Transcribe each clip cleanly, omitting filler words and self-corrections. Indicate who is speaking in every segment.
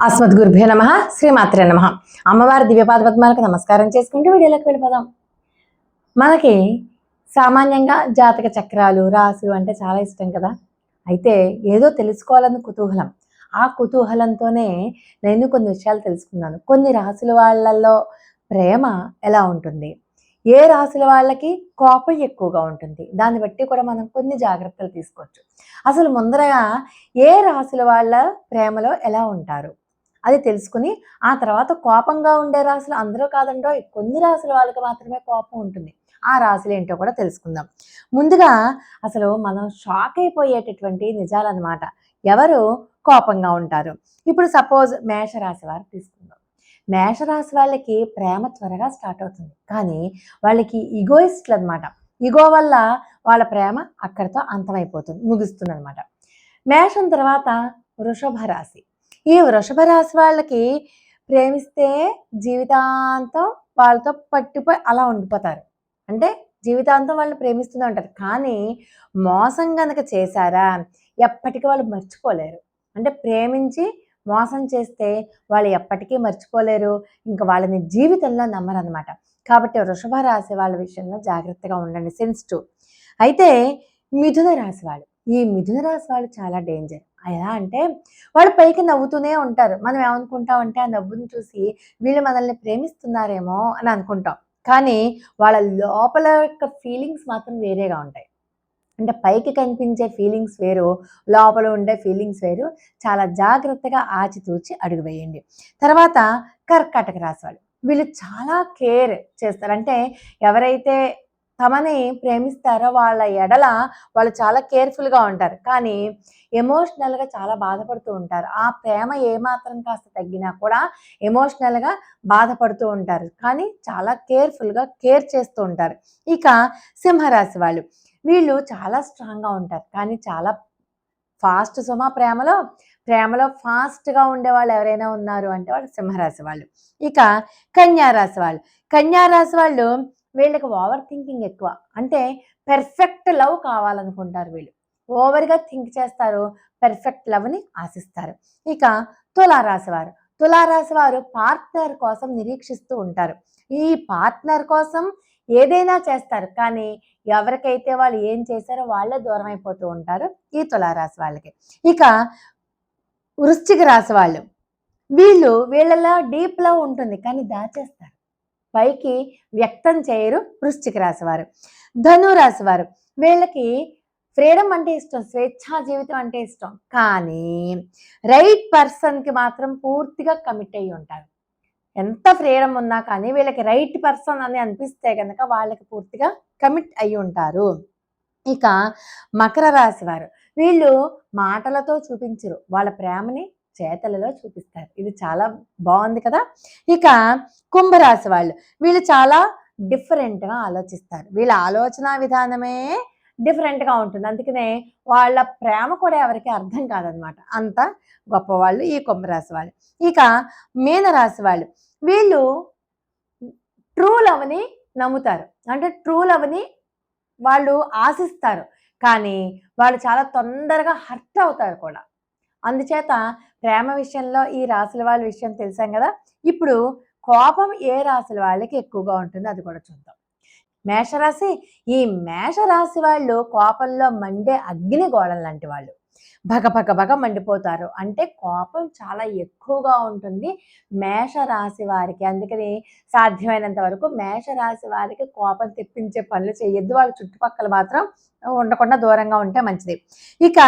Speaker 1: అస్మద్గురుభ్యో నమ శ్రీమాత్రే నమ. అమ్మవారి దివ్యపాద పద్మాలకు నమస్కారం చేసుకుంటూ వీడియోలోకి వెళ్ళిపోదాం. మనకి సామాన్యంగా జాతక చక్రాలు రాసులు అంటే చాలా ఇష్టం కదా. అయితే ఏదో తెలుసుకోవాలని కుతూహలం. ఆ కుతూహలంతోనే నేను కొన్ని విషయాలు తెలుసుకున్నాను. కొన్ని రాసుల వాళ్ళల్లో ప్రేమ ఎలా ఉంటుంది, ఏ రాసుల వాళ్ళకి కోపం ఎక్కువగా ఉంటుంది, దాన్ని బట్టి కూడా మనం కొన్ని జాగ్రత్తలు తీసుకోవచ్చు. అసలు ముందరగా ఏ రాసుల వాళ్ళ ప్రేమలో ఎలా ఉంటారు అది తెలుసుకుని ఆ తర్వాత కోపంగా ఉండే రాశులు అందరూ కాదండోయ్, కొన్ని రాశుల వాళ్ళకి మాత్రమే కోపం ఉంటుంది. ఆ రాశులు ఏంటో కూడా తెలుసుకుందాం. ముందుగా అసలు మనం షాక్ అయిపోయేటటువంటి నిజాలన్నమాట. ఎవరు కోపంగా ఉంటారు? ఇప్పుడు సపోజ్ మేషరాశి వారు తీసుకుందాం. మేషరాశి వాళ్ళకి ప్రేమ త్వరగా స్టార్ట్ అవుతుంది, కానీ వాళ్ళకి ఈగోయిస్టులు అనమాట. ఈగో వల్ల వాళ్ళ ప్రేమ అక్కడితో అంతమైపోతుంది, ముగుస్తుంది అనమాట. మేషం తర్వాత వృషభ రాశి. ఈ వృషభ రాశి వాళ్ళకి ప్రేమిస్తే జీవితాంతం వాళ్ళతో పట్టిపోయి అలా ఉండిపోతారు. అంటే జీవితాంతం వాళ్ళని ప్రేమిస్తూనే ఉంటారు, కానీ మోసం గనక చేశారా ఎప్పటికీ వాళ్ళు మర్చిపోలేరు. అంటే ప్రేమించి మోసం చేస్తే వాళ్ళు ఎప్పటికీ మర్చిపోలేరు, ఇంకా వాళ్ళని జీవితంలో నమ్మరనమాట. కాబట్టి వృషభ రాశి వాళ్ళ విషయంలో జాగ్రత్తగా ఉండండి, సెన్సిటివ్. అయితే మిథున రాశి వాళ్ళు, ఈ మిథున రాశి వాళ్ళు చాలా డేంజర్. ఎలా అంటే వాళ్ళు పైకి నవ్వుతూనే ఉంటారు. మనం ఏమనుకుంటామంటే ఆ నవ్వుని చూసి వీళ్ళు మనల్ని ప్రేమిస్తున్నారేమో అని అనుకుంటాం, కానీ వాళ్ళ లోపల యొక్క ఫీలింగ్స్ మాత్రం వేరేగా ఉంటాయి. అంటే పైకి కనిపించే ఫీలింగ్స్ వేరు, లోపల ఉండే ఫీలింగ్స్ వేరు. చాలా జాగ్రత్తగా ఆచితూచి అడుగు వేయండి. తర్వాత కర్కాటక రాశి వాళ్ళు, వీళ్ళు చాలా కేర్ చేస్తారు. అంటే ఎవరైతే తమని ప్రేమిస్తారో వాళ్ళ ఎడల వాళ్ళు చాలా కేర్ఫుల్గా ఉంటారు, కానీ ఎమోషనల్గా చాలా బాధపడుతూ ఉంటారు. ఆ ప్రేమ ఏమాత్రం కాస్త తగ్గినా కూడా ఎమోషనల్గా బాధపడుతూ ఉంటారు, కానీ చాలా కేర్ఫుల్గా కేర్ చేస్తూ ఉంటారు. ఇక సింహరాశి వాళ్ళు, వీళ్ళు చాలా స్ట్రాంగ్గా ఉంటారు, కానీ చాలా ఫాస్ట్ ప్రేమలో ప్రేమలో ఫాస్ట్గా ఉండేవాళ్ళు ఎవరైనా ఉన్నారు అంటే వాళ్ళు సింహరాశి వాళ్ళు. ఇక కన్యారాశి వాళ్ళు, కన్యారాశి వాళ్ళు వీళ్ళకి ఓవర్ థింకింగ్ ఎక్కువ. అంటే పెర్ఫెక్ట్ లవ్ కావాలనుకుంటారు వీళ్ళు, ఓవర్గా థింక్ చేస్తారు, పెర్ఫెక్ట్ లవ్ని ఆశిస్తారు. ఇక తులారాశి వారు, తులారాశి వారు పార్ట్నర్ కోసం నిరీక్షిస్తూ ఉంటారు. ఈ పార్ట్నర్ కోసం ఏదైనా చేస్తారు, కానీ ఎవరికైతే వాళ్ళు ఏం చేశారో వాళ్ళే దూరం అయిపోతూ ఉంటారు ఈ తులారాశి వాళ్ళకి. ఇక వృశ్చిక రాశి వాళ్ళు, వీళ్ళలో డీప్ లవ్ ఉంటుంది, కానీ దాచేస్తారు, పైకి వ్యక్తం చేయరు వృశ్చిక రాశి వారు. ధనురాశి వారు, వీళ్ళకి ఫ్రీడమ్ అంటే ఇష్టం, స్వేచ్ఛా జీవితం అంటే ఇష్టం, కానీ రైట్ పర్సన్కి మాత్రం పూర్తిగా కమిట్ అయ్యి ఉంటారు. ఎంత ఫ్రీడమ్ ఉన్నా కానీ వీళ్ళకి రైట్ పర్సన్ అని అనిపిస్తే కనుక వాళ్ళకి పూర్తిగా కమిట్ అయ్యి ఉంటారు. ఇక మకర రాశి వారు, వీళ్ళు మాటలతో చూపించరు, వాళ్ళ ప్రేమని చేతలలో చూపిస్తారు. ఇది చాలా బాగుంది కదా. ఇక కుంభరాశి వాళ్ళు, వీళ్ళు చాలా డిఫరెంట్గా ఆలోచిస్తారు, వీళ్ళ ఆలోచన విధానమే డిఫరెంట్గా ఉంటుంది. అందుకనే వాళ్ళ ప్రేమ కూడా ఎవరికి అర్థం కాదనమాట, అంత గొప్పవాళ్ళు ఈ కుంభరాశి వాళ్ళు. ఇక మీనరాశి వాళ్ళు, వీళ్ళు ట్రూ లవ్ని నమ్ముతారు, అంటే ట్రూ లవ్ని వాళ్ళు ఆశిస్తారు, కానీ వాళ్ళు చాలా తొందరగా హర్ట్ అవుతారు కూడా. అందుచేత ప్రేమ విషయంలో ఈ రాశుల వాళ్ళ విషయం తెలిసాం కదా. ఇప్పుడు కోపం ఏ రాశుల వాళ్ళకి ఎక్కువగా ఉంటుందో అది కూడా చూద్దాం. మేషరాశి, ఈ మేషరాశి వాళ్ళు కోపంలో మండే అగ్ని గోళం లాంటి వాళ్ళు. భగ మండిపోతారు, అంటే కోపం చాలా ఎక్కువగా ఉంటుంది మేషరాశి వారికి. అందుకని సాధ్యమైనంత వరకు మేషరాశి వారికి కోపం తెప్పించే పనులు చేయొద్దు, వాళ్ళ చుట్టుపక్కల మాత్రం ఉండకుండా దూరంగా ఉంటే మంచిది. ఇక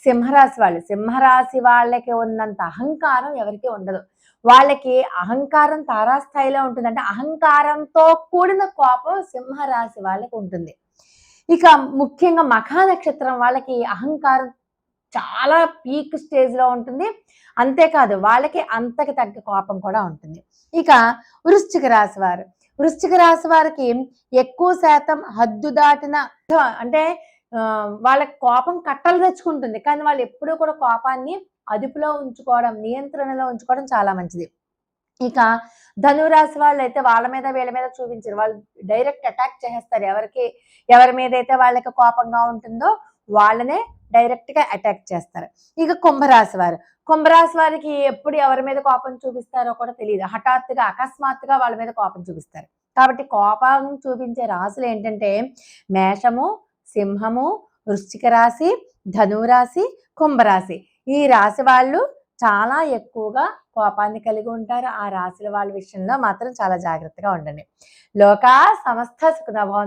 Speaker 1: సింహరాశి వాళ్ళు, సింహరాశి వాళ్ళకి ఉన్నంత అహంకారం ఎవరికి ఉండదు. వాళ్ళకి అహంకారం తారాస్థాయిలో ఉంటుంది, అంటే అహంకారంతో కూడిన కోపం సింహరాశి వాళ్ళకి ఉంటుంది. ఇక ముఖ్యంగా మఖా నక్షత్రం వాళ్ళకి అహంకారం చాలా పీక్ స్టేజ్లో ఉంటుంది. అంతేకాదు వాళ్ళకి అంతకి తగ్గ కోపం కూడా ఉంటుంది. ఇక వృశ్చిక రాశి వారు, వృశ్చిక రాశి వారికి ఎక్కువ శాతం హద్దు దాటిన అంటే వాళ్ళకి కోపం కట్టలు తెచ్చుకుంటుంది, కానీ వాళ్ళు ఎప్పుడూ కూడా కోపాన్ని అదుపులో ఉంచుకోవడం, నియంత్రణలో ఉంచుకోవడం చాలా మంచిది. ఇక ధనురాశి వాళ్ళు అయితే వాళ్ళ మీద వీళ్ళ మీద చూపించరు, వాళ్ళు డైరెక్ట్ అటాక్ చేసేస్తారు. ఎవరి మీద అయితే వాళ్ళకి కోపంగా ఉంటుందో వాళ్ళనే డైరెక్ట్గా అటాక్ చేస్తారు. ఇక కుంభరాశి వారు, కుంభరాశి వారికి ఎప్పుడు ఎవరి మీద కోపం చూపిస్తారో కూడా తెలియదు. హఠాత్తుగా అకస్మాత్తుగా వాళ్ళ మీద కోపం చూపిస్తారు. కాబట్టి కోపం చూపించే రాశులు ఏంటంటే మేషము, సింహము, వృశ్చిక రాశి, ధనురాశి, కుంభరాశి. ఈ రాశి వాళ్ళు చాలా ఎక్కువగా కోపాన్ని కలిగి ఉంటారు. ఆ రాశుల వాళ్ళ విషయంలో మాత్రం చాలా జాగ్రత్తగా ఉండండి. లోకా సమస్త సుఖినో భవంతు.